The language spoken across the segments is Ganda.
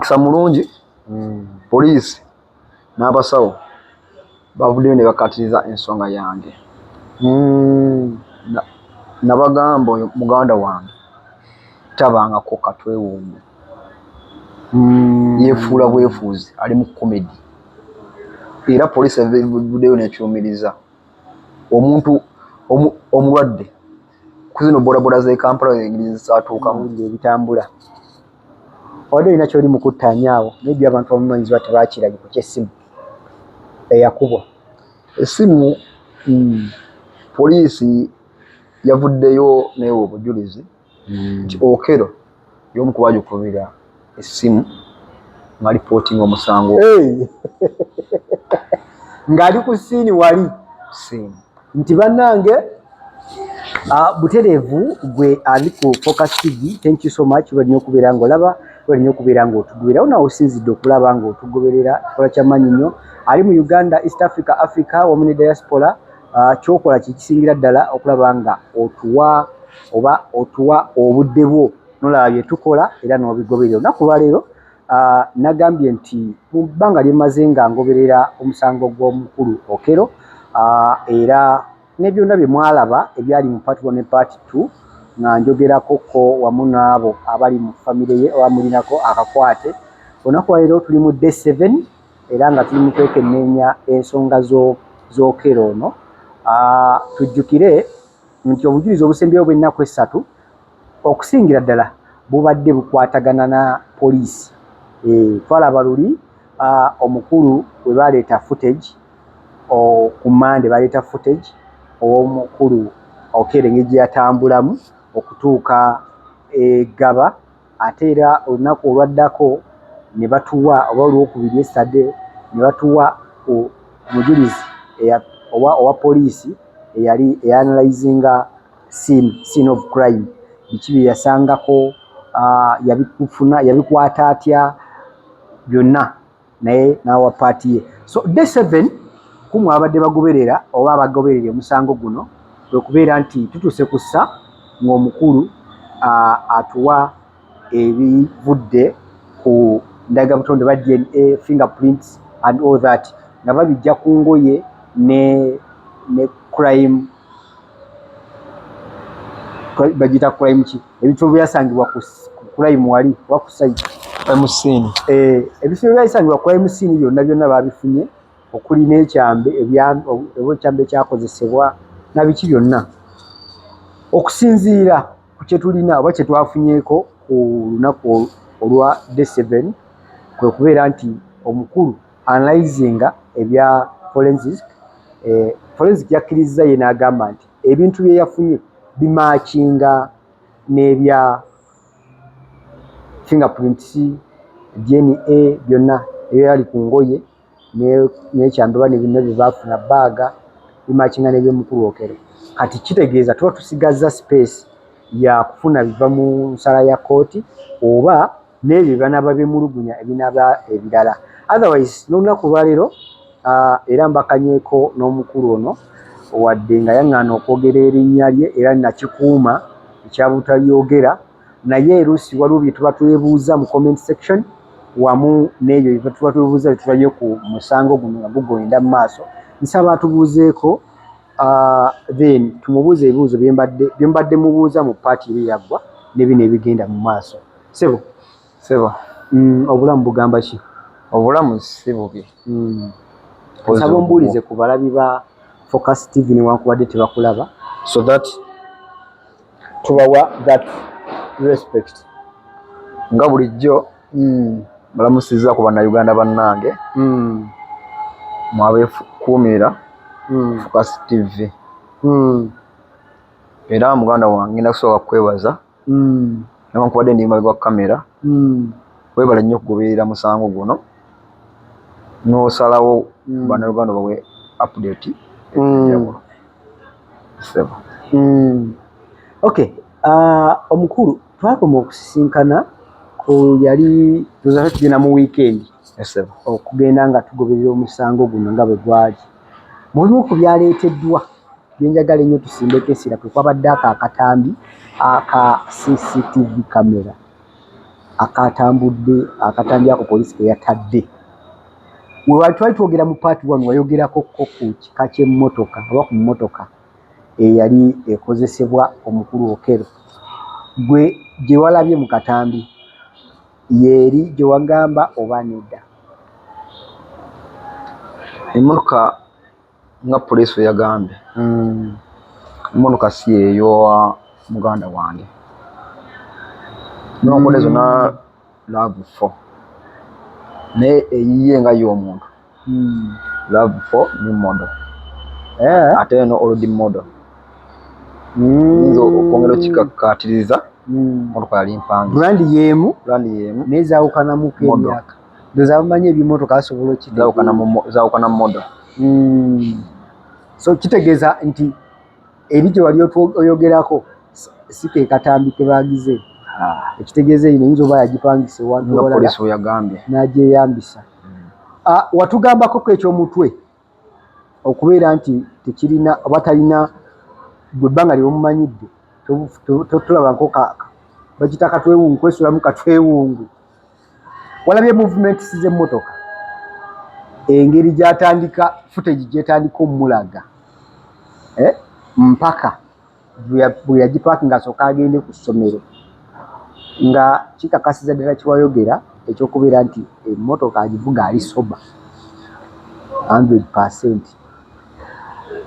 omukisa mulungi poliisi n'abasawo bavuddeyo ne bakkaatiriza ensonga yange. Nabagamba oyo muganda wange tabangako katwewuungu, yeefuula bwefuuzi, ali mu komedi. Era poliisi evuddeyo n'ekyumiriza omuntu omulwadde ku zino bodaboda z'e Kampala engeri zisaatuukamu ebitambula. Wadde olina kyoli mu kuttaanyaawo, maybe abantu bamumanyizibwa tebaakirabye ku ky'essimu eyakubwa. Essimu poliisi yavuddeyo neewa obujulizi nti Okello y'omu ku bagikubira essimu nga alipootinga omusango ng'ali ku siini wali nti bannange butereevu gwe ali ku Focus TV. Thank you so much. Bali nnyo okubeera ng'olaba, bali nnyo okubeera ng'otugoberera. Nawe osinzidde okulaba ng'otugoberera, kikola ky'amaanyi nnyo. Ali mu Uganda, East Africa, Africa wamu ne diaspora, kyokola kikisingira ddala okulaba nga otuwa obudde bwo n'olaba bye tukola era n'obigoberera. Olunaku lwaleero nagambye nti mu bbanga lye mmaze nga ngoberera omusango gw'omukulu Okello, era ne byonna bye mwalaba ebyali mu part 1 ne part 2 nga njogerakoko wamu n'abo abali mu famire ye oba mulinako akakwate. Olunaku lwaleero tuli mu day 7 era nga tuli mu kwekenneenya ensonga z'Okello ono. Tujjukire nti obujulizi obusembyewo bw'ennaku 3 okusingira ddala bubadde bukwatagana na poliisi. Twalaba luli omukulu we baleeta footage ku Mande, baleeta footage ow'omukulu Okello engeri gye yatambulamu okutuuka Gaba, ate era olunaku olwaddako ne batuwa oba olwokubiri yesterday ne batuwa omujulizi owa poliisi eyali analyzinga scene of crime, biki bye yasangako, yabikwata atya, byonna naye n'awa paati ye. So day 7 kumwe abadde bagoberera oba abagoberera omusango guno kwe kubeera nti tutuuse ku ssa ng'omukulu atuwa ebivudde ku ndagabutonde ba DNA, fingerprints and all that, nga babijja ku ngoye ne crime, bagita crime ki, ebifo byasangibwa ku crime wali oba ku site crime scene. Ebifo byasangibwa crime scene byonna babifunye, okuli n'ekyambe ekyambe ekyakozesebwa na biki byonna. Okusinziira ku kye tulina oba kye twafunyeeko ku lunaku olwa day 7 kwe kubeera nti omukulu analyzinga ebya forensic yakkiriza ye n'agamba nti ebintu bye yafunye bimaakinga n'ebya fingerprints, DNA, byonna ebyali ku ngoye n'ekyambe oba nebinna bye baafuna baaga bimaakinga n'ebyomukulu Okello. Kati kitegeeza tuba tusigazza space ya kufuna biva mu nsala ya kooti oba n'ebyo banaaba bemulugunya ebinaaba ebirala. Otherwise n'olunaku lwaleero era mbakanyeeko n'omukulu ono wadde nga yaŋŋaana okwogera erinnya lye era nakikuuma ekyabutaliyogera, naye oluusi waliwo bye tuba twebuuza mu comment section wamu n'ebyo bye tuba twebuuza bye tulabye ku musango guno nga gugenda mu maaso. Nsaba atubuuzeeko then tumubuuze ebibuuzo bye mbadde mubuuza mu paati eri yaggwa ne bino ebigenda mu maaso. Sebo obulamu bugamba ki? Obulamu si bubi. Nsaba ombuulize ku balabi ba Focus TV newankubadde tebakulaba, so that tubawa that respect nga bulijjo. Balamusizza ku bannayuganda bannange mwabeekuumira Focus TV. Era muganda wange ngenda kusooka kwebaza newankubadde ndi mabega wa kamera, webale nnyo okugoberera musango guno n'osalawo bannayuganda bawe update. Okay, omukulu twakoma okusisinkana yali tugenda mu weekend okugenda nga tugoberera omusango guno nga bwe gwali. Mulimu ku byaleeteddwa byenjagala ennyo tusimbeko essira kwe kwabadde akatambi aka CCTV camera. akatambudde akatambya ku poliisi ke yatadde we twali twogera mu part 1 wayogerako ku kika ky'emmotoka oba ku mmotoka eyali ekozesebwa omukulu Okello gwe gye walabye mu katambi yeeri gye wagamba oba nedda? Emmotoka nga poliisi yagambye emmotoka si eyo muganda wange nokole zonna RAV4 naye eyiye nga y'omuntu RAV4 new model ate eno old model nzo okwongera okikakatiriza emmotoka yali mpange brand yemu nezawukanamu emyaka ndoza bamanyi ebimotoka asobola zawukana model so kitegeeza nti eri gye wali oyogerako si ke katambi ke bagize ekitegeeza ino eyinza oba yagipangisa ewantu poliisi yagambye n'agyeyambisa. Watugambako ku ekyomutwe okubeera nti tekirina oba talina gwe ebbanga ly'omumanyidde tolabako bagita katwewungu kwesulamu katwewungu walabye movements z'emmotoka engeri gyatandika footage gyetandika omulaga mpaka bwe yagipakinga asooka agende ku ssomero nga kikakasiza ddala kiwayogera ekyokubeera nti emmotoka agivuga ali soba 100%.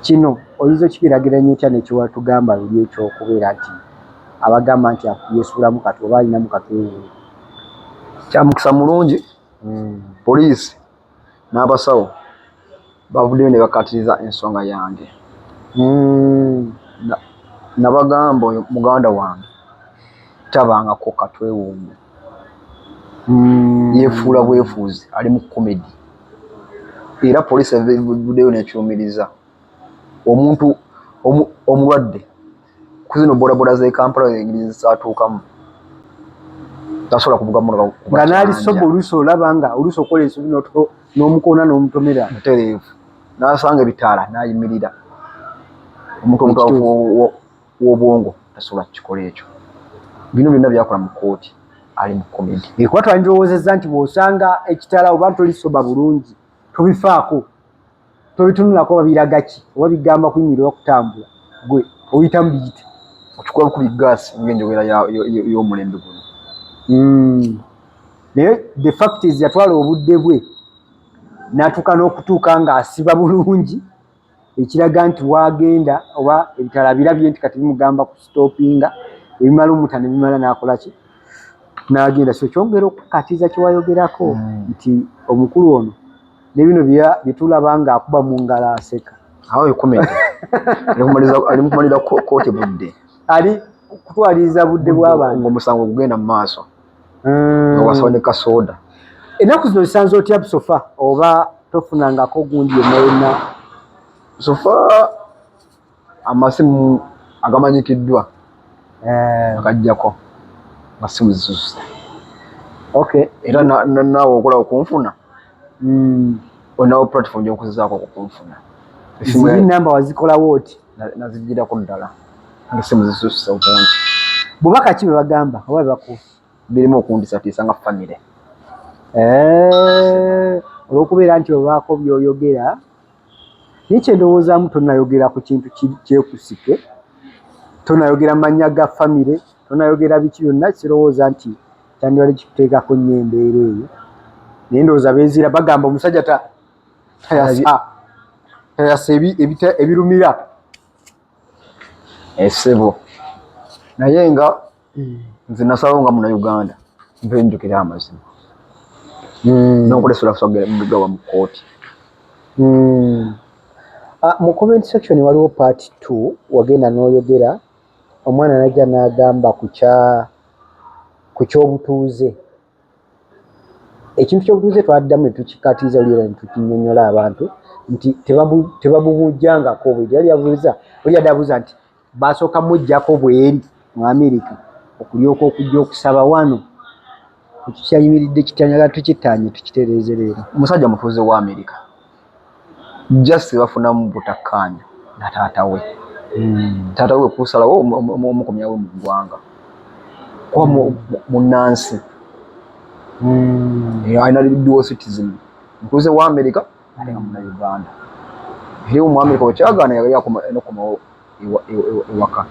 Kino oyinza okikiragiranya otya nekiwatugamba luli ekyokubeera nti abagamba nti yesuulamu kati oba alinamu katwewungu? Kyamukisa mulungi poliisi n'abasawo bavuddeyo ne bakatiriza ensonga yange nabagamba oyo muganda wange tabangako katwewungu yefuula bwefuuzi ali mu komedi era poliisi evuddeyo nekyumiriza omuntu omulwadde ku zino bodaboda z'e Kampala engeri zisatuukamu tasobola kuvuga mmotoka nga naali soba oluusi olaba nga oluusi okola ensobi n'omukoona n'omutomera mutereevu n'asanga ebitaala n'ayimirira omuntu omutwafu w'obwongo tasobola kukikola ekyo. Bino byonna byakola mu kooti ali mu komedi. Kuba twandirowoozezza nti bw'osanga ekitaala oba toli soba bulungi tobifaako tobitunulako babiraga ki oba bigamba kuyimirira okutambula gwe oyitamu biyite okikola bukubi gaasi ng'enjogera y'omulembe guno. Naye the fact is yatwala obudde bwe n'atuuka n'okutuuka ng'asiba bulungi ekiraga nti wagenda oba ebitala birabye nti kati bimugamba ku stoppinga ebimala omuta ne bimala n'akola ki n'agenda. So kyongera okukatiza kyewayogerako nti omukulu ono ne bino byetulaba ng'akuba mu ngalo aseka awo ekomedi ali mukumalira kooti budde ali kutwaliriza budde bw'abantu ng'omusango gugenda mu maaso nga wasaba ne kasooda. Ennaku zino zisanze otya Busofa oba tofunangako gundi yenna Busofa amasimu agamanyikiddwa agajjako masimu zisusse era naawe okola okunfuna onawo platform gyokuzizaako okunfuna ziri namba wazikolawo oti nazigirako ddala ng'essimu zisusse obungi. Bubaka ki bwe bagamba oba bebakuwa birimu okundisatiisa nga famire olw'okubeera nti obaako by'oyogera naye kyendowoozaamu tonayogera ku kintu kyekusike tonayogera mannya ga famire tonayogera biki byonna kirowooza nti kyandibadde kikuteekako nnyo embeera eyo naye ndowooza beezira bagamba omusajja tayasa ebirumira essebo naye nga nze nasabawo nga Munnayuganda nve njukira amazima n'okulesula mugawa mu kooti. Mu comment section waliwo part 2 wagenda n'oyogera omwana najja n'agamba ku ky'obutuuze ekintu ky'obutuuze twaddamu ne tukikatiiza olira ne tukinnyonnyola abantu nti tebabubujjangako bwe yali yabuuza oli yadde abuuza nti basooka mujjako bweri mu America okulyoka okujja okusaba wano ekikyayimiridde kitanyala tukitaanye tukitereeze leero. Omusajja mutuuze wa America just bafunamu butakkaanya na taata we taata we kusalawo omukomyawo mu ggwanga kuba munnansi alina dual citizen mutuuze wa America ate nga Munnayuganda era mu America wekyagaana yali akomawo ewaka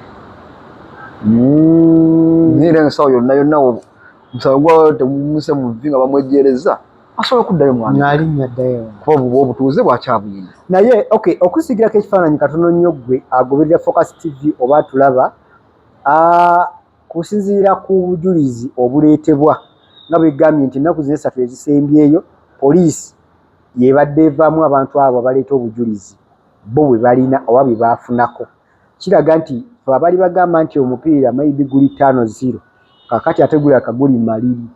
era ensawo yonna omusawo gwa temumuse mu vvi nga bamwejereza asobola okuddayo ng'alinnya ddayo kuba obutuuze bwakyabuyina naye okay okusigirako ekifaananyi katono nnyo ggwe agoberera Focus TV oba atulaba kusinziira ku bujulizi obuleetebwa nga bwegambye nti ennaku zino esatu ezisembyeyo poliisi yebadde evaamu abantu abo abaleeta obujulizi bo bwe balina oba bwe baafunako kiraga nti abali bagamba nti omupiira maybe guli 5-0 kakati ate gulaka guli maliri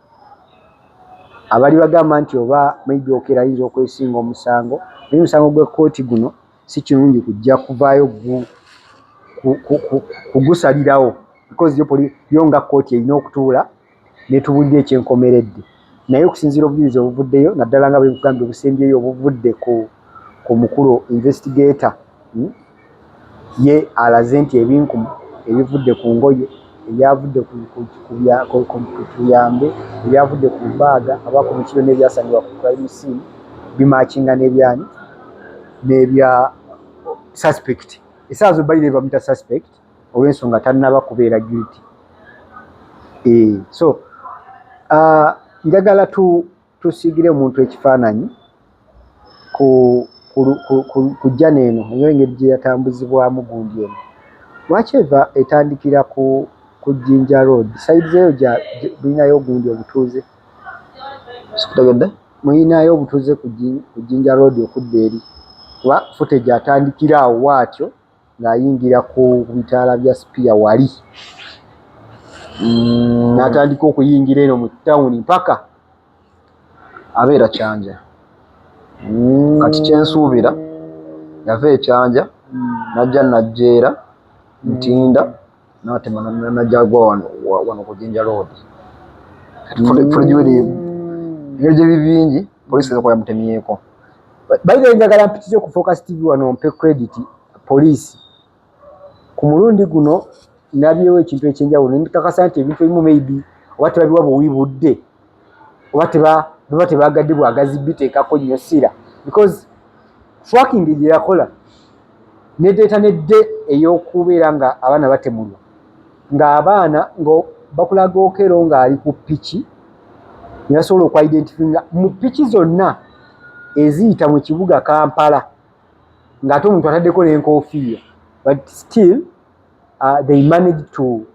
abali bagamba nti oba maybe okera ayinza okwesinga omusango naye omusango gw'ekkooti guno si kirungi kujja kuvaayo kugusalirawo because yo nga kkooti erina okutuula netubulira ekyenkomeredde naye okusinziira obujulizi obuvuddeyo naddala nga bwekugambye obusembyeyo obuvudde ku mukulu investigator ye alaze nti ebinkumu ebivudde ku ngoye ebyavudde ku buyambe ebyavudde ku bbaaga aba ku mukiro n'ebyasangibwa ku crime scene bimakinga n'ebyani n'ebya suspect essaawa zo bayire bamuyita suspect olw'ensonga tannaba kubeera guilty so njagala tusigire omuntu ekifaananyi kujja neeno eyo engeri gye yatambuzibwamu gundi eno lwaki eva etandikira ku Jinja Road sides eyo bulinayo gundi obutuuze sikutegedde mulinayo obutuuze ku Jinja Road okudda eri kuba footage atandikira awo waatyo ng'ayingira ku bitaala bya Spear wali n'atandika okuyingira eno mu tawuni mpaka abeera Kyanja kati kyensuubira yava ekyanja najja najjeera Ntinda n'atema najjagwa wano ku Jinja Road fuligiweri engeri gye bibingi poliisi ezakola mutemyeko bayire njagala mpitirize ku Focus TV wano mpe credit poliisi ku mulundi guno nabyewo ekintu ekyenjawulo nekakasa nti ebintu ebimu maybe oba tebabiwa buwibudde oba tebagadde bwagazi biteekako nnyo sira because tracking gye yakola nedeeta nedde ey'okubeera nga abaana batemulwa ng'abaana bakulaga okero ng'ali ku piki nebasobola okwa-identifinga mu piki zonna eziyita mu kibuga Kampala ng'ate omuntu ataddeko n'enkofiira but still they managed to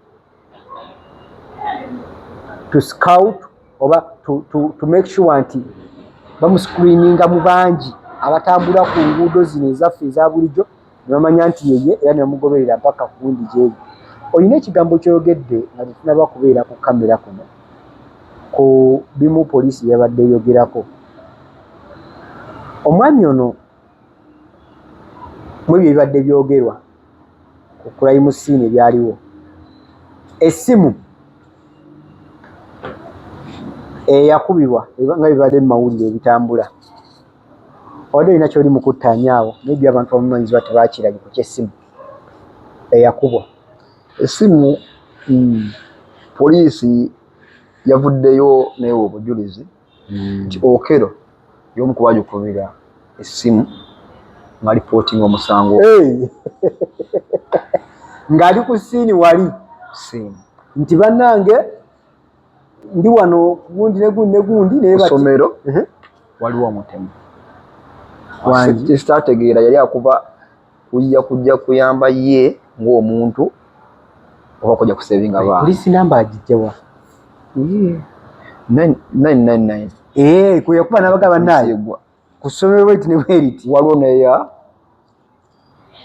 scout oba to make sure nti bamuscreeninga mu bangi abatambula ku nguudo zino ezaffe eza bulijjo ne bamanya nti yeye era ne bamugoberera mpaka ku gundi gyeri olina ekigambo ky'oyogedde nga tetunaba kubeera ku kamera kuno ku bimu poliisi yabadde yogerako omwami ono mu ebyo ebibadde byogerwa ku crime scene ebyaliwo essimu eyakubibwa nga bibadde mu mawulire ebitambula wadde olina kyoli mukuttanyaawo maybe abantu bamumanyiziba tebakirabye ku kyessimu eyakubwa essimu poliisi yavuddeyo neewa obujulizi nti Okero y'omu ku bagikubira essimu nga lipootinga omusango ng'ali ku siini wali siini nti bannange ndi wano gundi negundi ssomero waliwo omutemu kisitategeera yali akuba kujja kuyamba ye ng'omuntu oba kujja kusevinga baana poliisi namba agijjawa 999 kwe yakuba n'abagaba naye ku ssomero bweti ne bweriti waliwo neya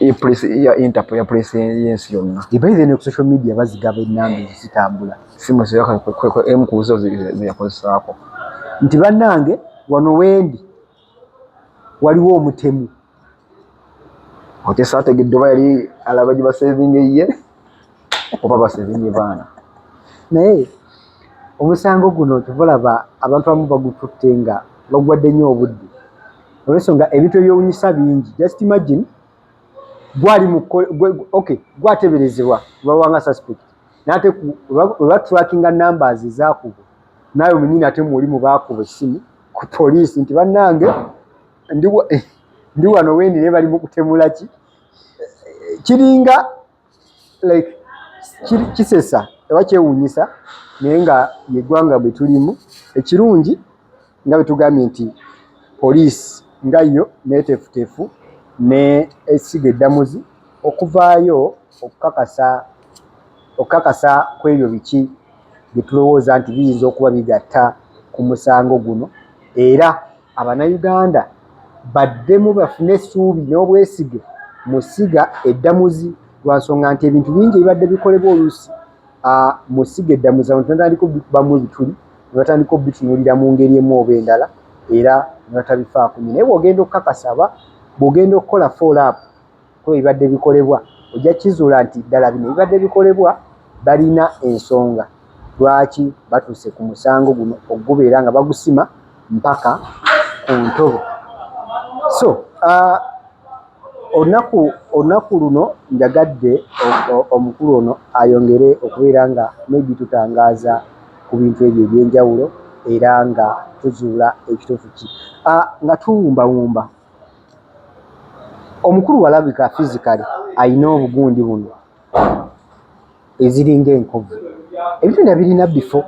ya Interpol ya poliisi y'ensi yonna ibayize ne ku social media bazigaba ennamba ezitambula simu emukuuzo zeyakozesaako nti bannange wano wendi waliwo omutemu okyesategedde oba yali alaba gye basevinga ye oba basevinga baana naye omusango guno tubulaba abantu abamu bagututte nga bagwadde nnyo obudde olw'ensonga ebintu ebyowunyisa bingi just imagine gwateberezebwa bawanga suspect nate webatrackinga numbers ezakubwa naye omunyini ate muli mu baakuba essimu ku poliisi nti bannange ndi wano wendire bali mu kutemula ki kiringa like kisesa eba kyewuunyisa naye nga yeggwanga bwe tulimu ekirungi nga bwe tugambye nti poliisi nga yo neetefutefu ne esiga eddamuzi okuvaayo okukakasa ku ebyo biki bye tulowooza nti biyinza okuba bigatta ku musango guno era Abannayuganda baddemu bafune essuubi n'obwesige musiga eddamuzi lwa nsonga nti ebintu bingi ebibadde bikolebwa oluusi musiga eddamuzi abantu batandika okubamu ebituli ne batandika okubitunuulira mu ngeri emu oba endala era ne batabifaako nnyo naye bw'ogenda okukakasa bw'ogenda okukola follow-up ko ebibadde bikolebwa ojja kizuula nti ddala bino ebibadde bikolebwa balina ensonga lwaki batuuse ku musango guno ogubeera nga bagusima mpaka ku ntobo. So olunaku luno njagadde omukulu ono ayongere okubeera nga maybe tutangaaza ku bintu ebyo ebyenjawulo era nga tuzuula ekituufu ki nga tuwumbawumba. Omukulu walabika physically ayina obugundi buno eziringa enkovu ebitunda birina bifo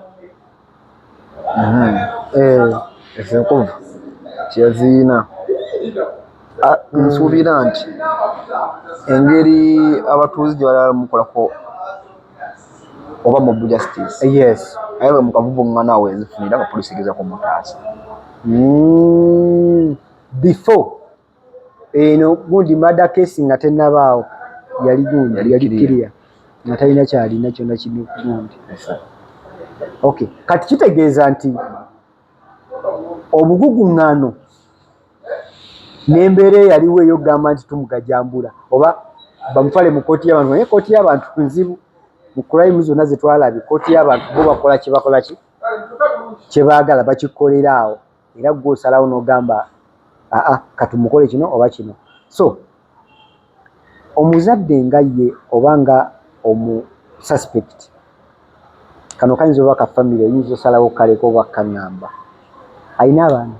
enkovu kyeziina nsuubira nti engeri abatuuze gye balamukolako oba mob justice yes aye bwe mukavubuŋŋana awo ezifunira nga poliisi egeza kumutaasa before eno gundi murder case nga tennabaawo yali gundi yali clear nga talina kyalina kyonna kiri ku gundi. Okay, kati kitegeeza nti obuguguŋŋano n'embeera eyaliwo ey'okugamba nti tumugajambula oba bamutwale mu kkooti y'abantu naye kkooti y'abantu nzibu mu crime zonna ze twalabye kkooti y'abantu bo bakola kye baagala bakikolera awo era gwe osalawo n'ogamba katumukole kino oba kino. So omuzadde nga ye oba nga omu suspect kano kayinza oba ka family oyinza osalawo kaleko oba kaŋŋamba ayina abaana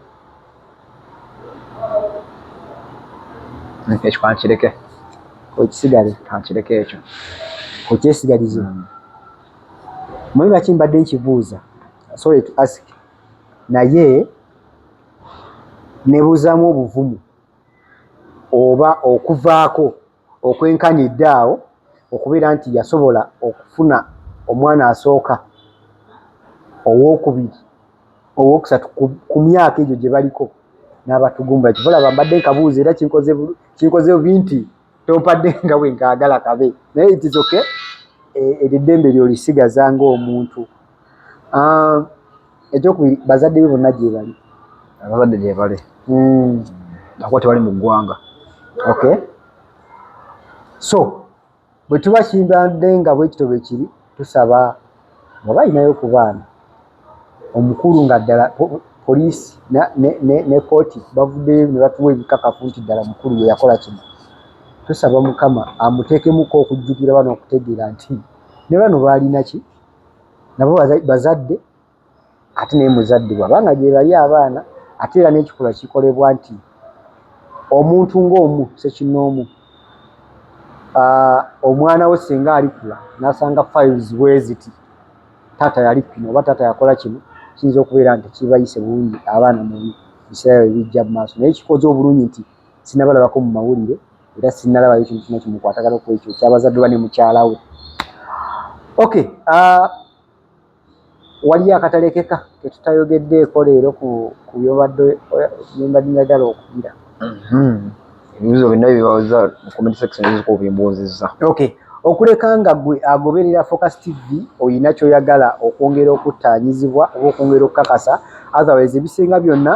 ekyo kankireke okisigale kankireke ekyo okyesigalize mubi lwaki mbadde nkibuuza sorry to ask naye nebuuzaamu obuvumu oba okuvaako okwenkanidde awo okubeera nti yasobola okufuna omwana asooka owokubiri owokusatu ku myaka egyo gye baliko n'abatugumbula kivolaba mbadde nkabuuza era kinkoze bubi nti tompadde nga bwe nkaagala kabe naye itizoke eddembe lyolisigaza ng'omuntu. Ekyokubiri bazadde be bonna gye bali abazadde gye bali akuba tebali mu ggwanga. Okay, so bwe tuba kimbadde nga bwekito bwe kiri tusaba bw'oba alinayo ku baana omukulu nga ddala poliisi ne kooti bavuddeyo ne batuwa ebikakafu nti ddala mukulu ye yakola kino tusaba Mukama amuteekemuko okujjukira bano okutegeera nti ne bano baalina ki nabo bazadde ate naye muzadde bwabanga gye bali abaana ate era n'ekikolwa kikolebwa nti omuntu ng'omu sekinnoomu omwana we singa alikula n'asanga files bweziti taata yali kino oba taata yakola kino kiyinza okubeera nti kibayise bulungi abaana mu biseera ebijja mu maaso naye kikoze obulungi nti sinnabalabako mu mawulire era sinnalabayo kintu kino kimukwatagana ku ekyo kyabazadde ba ne mukyala we. Okay, waliyo akatalekeka ketutayogeddeeko leero ku byembadde njagala okugira ebibuzo byonna byebaza mu comment section eziko bimbuuzizza. Okay, okuleka nga gwe agoberera Focus TV oyina kyoyagala okwongera okuttaanyizibwa oba okwongera okukakasa otherwise ebisinga byonna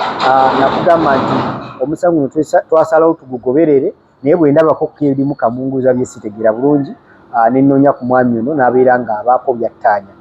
nakugamba nti omusango guno twasalawo tugugoberere naye bwe ndabako kerimu kamunguza bye sitegera bulungi ne nnoonya ku mwami ono n'abeera nga abaako byattaanya